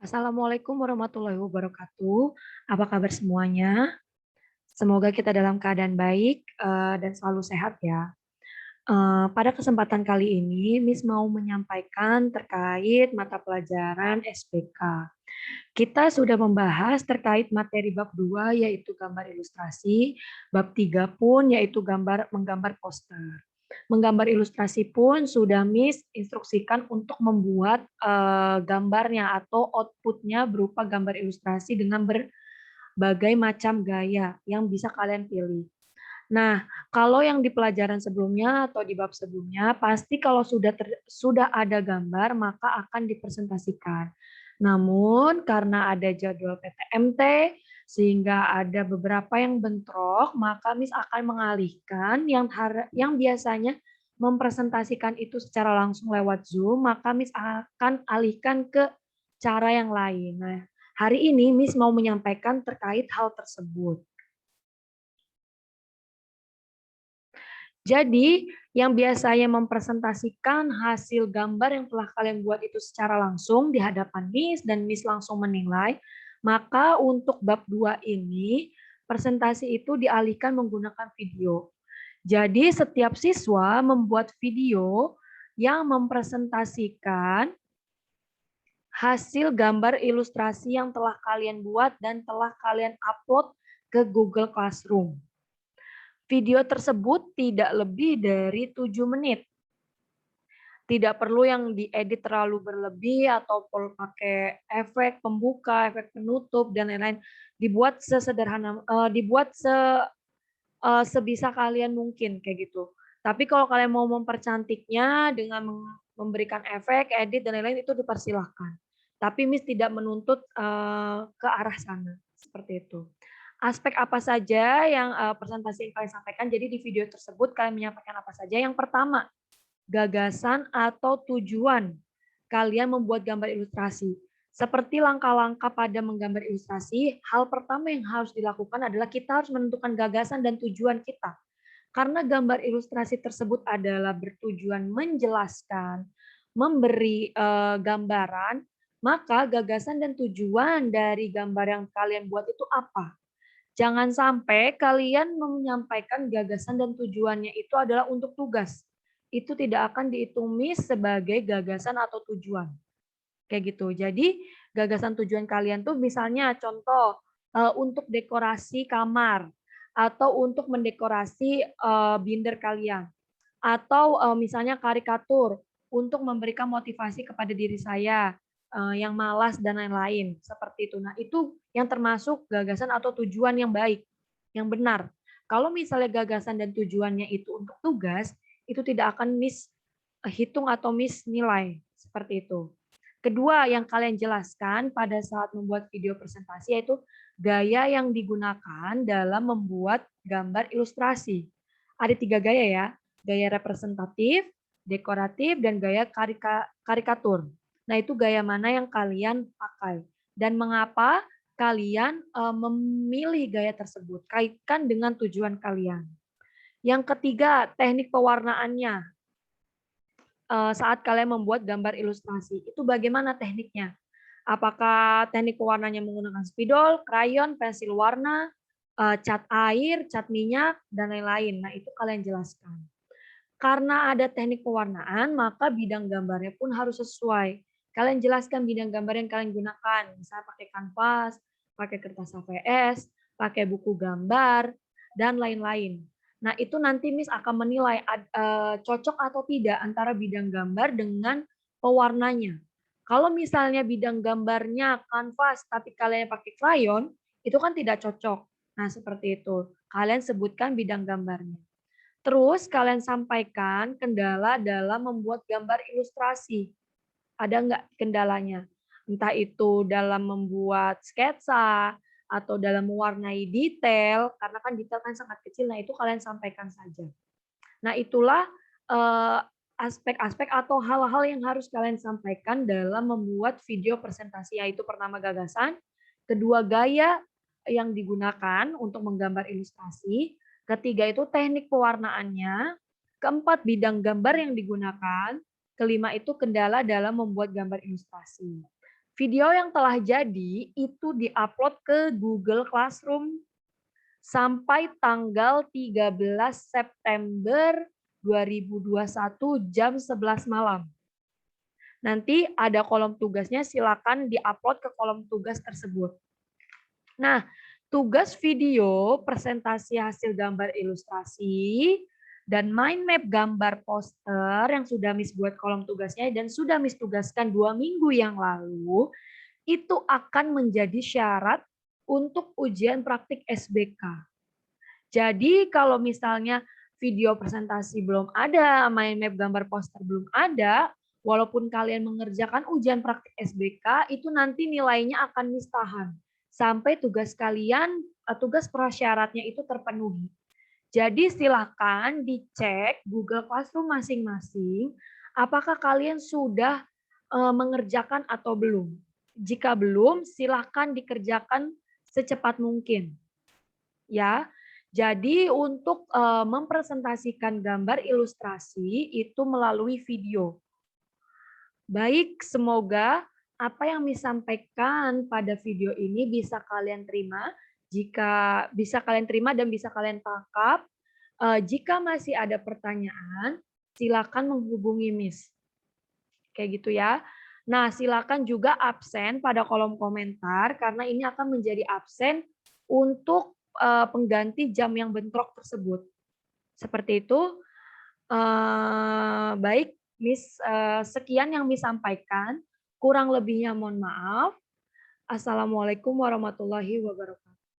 Assalamualaikum warahmatullahi wabarakatuh. Apa kabar semuanya? Semoga kita dalam keadaan baik dan selalu sehat ya. Pada kesempatan kali ini, Miss mau menyampaikan terkait mata pelajaran SPK. Kita sudah membahas terkait materi bab 2 yaitu gambar ilustrasi, bab 3 pun yaitu menggambar poster. Menggambar ilustrasi pun sudah Miss instruksikan untuk membuat gambarnya atau outputnya berupa gambar ilustrasi dengan berbagai macam gaya yang bisa kalian pilih. Nah, kalau yang di pelajaran sebelumnya atau di bab sebelumnya, pasti kalau sudah ada gambar, maka akan dipresentasikan. Namun, karena ada jadwal PTMT, sehingga ada beberapa yang bentrok, maka Miss akan mengalihkan yang biasanya mempresentasikan itu secara langsung lewat Zoom, maka Miss akan alihkan ke cara yang lain. Nah, hari ini Miss mau menyampaikan terkait hal tersebut. Jadi, yang biasanya mempresentasikan hasil gambar yang telah kalian buat itu secara langsung di hadapan Miss dan Miss langsung menilai, maka untuk bab 2 ini, presentasi itu dialihkan menggunakan video. Jadi, setiap siswa membuat video yang mempresentasikan hasil gambar ilustrasi yang telah kalian buat dan telah kalian upload ke Google Classroom. Video tersebut tidak lebih dari 7 menit. Tidak perlu yang diedit terlalu berlebih atau perlu pakai efek pembuka, efek penutup dan lain-lain. Dibuat sesederhana, sebisa kalian mungkin kayak gitu. Tapi kalau kalian mau mempercantiknya dengan memberikan efek, edit dan lain-lain itu dipersilahkan. Tapi Miss tidak menuntut ke arah sana seperti itu. Aspek apa saja yang presentasi yang kalian sampaikan? Jadi di video tersebut kalian menyampaikan apa saja? Yang pertama, gagasan atau tujuan kalian membuat gambar ilustrasi. Seperti langkah-langkah pada menggambar ilustrasi, hal pertama yang harus dilakukan adalah kita harus menentukan gagasan dan tujuan kita. Karena gambar ilustrasi tersebut adalah bertujuan menjelaskan, memberi gambaran, maka gagasan dan tujuan dari gambar yang kalian buat itu apa? Jangan sampai kalian menyampaikan gagasan dan tujuannya itu adalah untuk tugas. Itu tidak akan dihitung Miss sebagai gagasan atau tujuan. Kayak gitu. Jadi gagasan tujuan kalian tuh misalnya contoh untuk dekorasi kamar atau untuk mendekorasi binder kalian atau misalnya karikatur untuk memberikan motivasi kepada diri saya yang malas dan lain-lain seperti itu. Nah, itu yang termasuk gagasan atau tujuan yang baik, yang benar. Kalau misalnya gagasan dan tujuannya itu untuk tugas, itu tidak akan miss hitung atau miss nilai seperti itu. Kedua yang kalian jelaskan pada saat membuat video presentasi yaitu gaya yang digunakan dalam membuat gambar ilustrasi. Ada 3 gaya ya, gaya representatif, dekoratif, dan gaya karikatur. Nah, itu gaya mana yang kalian pakai dan mengapa kalian memilih gaya tersebut? Kaitkan dengan tujuan kalian. Yang ketiga, teknik pewarnaannya. Saat kalian membuat gambar ilustrasi, itu bagaimana tekniknya? Apakah teknik pewarnanya menggunakan spidol, krayon, pensil warna, cat air, cat minyak, dan lain-lain. Nah, itu kalian jelaskan. Karena ada teknik pewarnaan, maka bidang gambarnya pun harus sesuai. Kalian jelaskan bidang gambar yang kalian gunakan, misalnya pakai kanvas, pakai kertas HVS, pakai buku gambar, dan lain-lain. Nah, itu nanti Miss akan menilai cocok atau tidak antara bidang gambar dengan pewarnanya. Kalau misalnya bidang gambarnya kanvas, tapi kalian pakai krayon, itu kan tidak cocok. Nah, seperti itu. Kalian sebutkan bidang gambarnya. Terus kalian sampaikan kendala dalam membuat gambar ilustrasi. Ada nggak kendalanya? Entah itu dalam membuat sketsa atau dalam mewarnai detail, karena kan detail kan sangat kecil. Nah, itu kalian sampaikan saja. Nah, itulah aspek-aspek atau hal-hal yang harus kalian sampaikan dalam membuat video presentasi, yaitu pertama gagasan, kedua gaya yang digunakan untuk menggambar ilustrasi, ketiga itu teknik pewarnaannya, keempat bidang gambar yang digunakan, kelima itu kendala dalam membuat gambar ilustrasi. Video yang telah jadi itu diupload ke Google Classroom sampai tanggal 13 September 2021 jam 11 malam. Nanti ada kolom tugasnya, silakan diupload ke kolom tugas tersebut. Nah, tugas video, presentasi hasil gambar ilustrasi, dan mind map gambar poster yang sudah Miss buat kolom tugasnya dan sudah Miss tugaskan 2 minggu yang lalu, itu akan menjadi syarat untuk ujian praktik SBK. Jadi kalau misalnya video presentasi belum ada, mind map gambar poster belum ada, walaupun kalian mengerjakan ujian praktik SBK, itu nanti nilainya akan mistahan sampai tugas kalian, tugas prasyaratnya itu terpenuhi. Jadi silakan dicek Google Classroom masing-masing, apakah kalian sudah mengerjakan atau belum. Jika belum, silakan dikerjakan secepat mungkin. Ya, jadi untuk mempresentasikan gambar ilustrasi itu melalui video. Baik, semoga apa yang disampaikan pada video ini bisa kalian terima. Jika bisa kalian terima dan bisa kalian tangkap, jika masih ada pertanyaan, silakan menghubungi Miss. Kayak gitu ya. Nah, silakan juga absen pada kolom komentar karena ini akan menjadi absen untuk pengganti jam yang bentrok tersebut. Seperti itu. Baik, Miss, sekian yang Miss sampaikan. Kurang lebihnya mohon maaf. Assalamualaikum warahmatullahi wabarakatuh.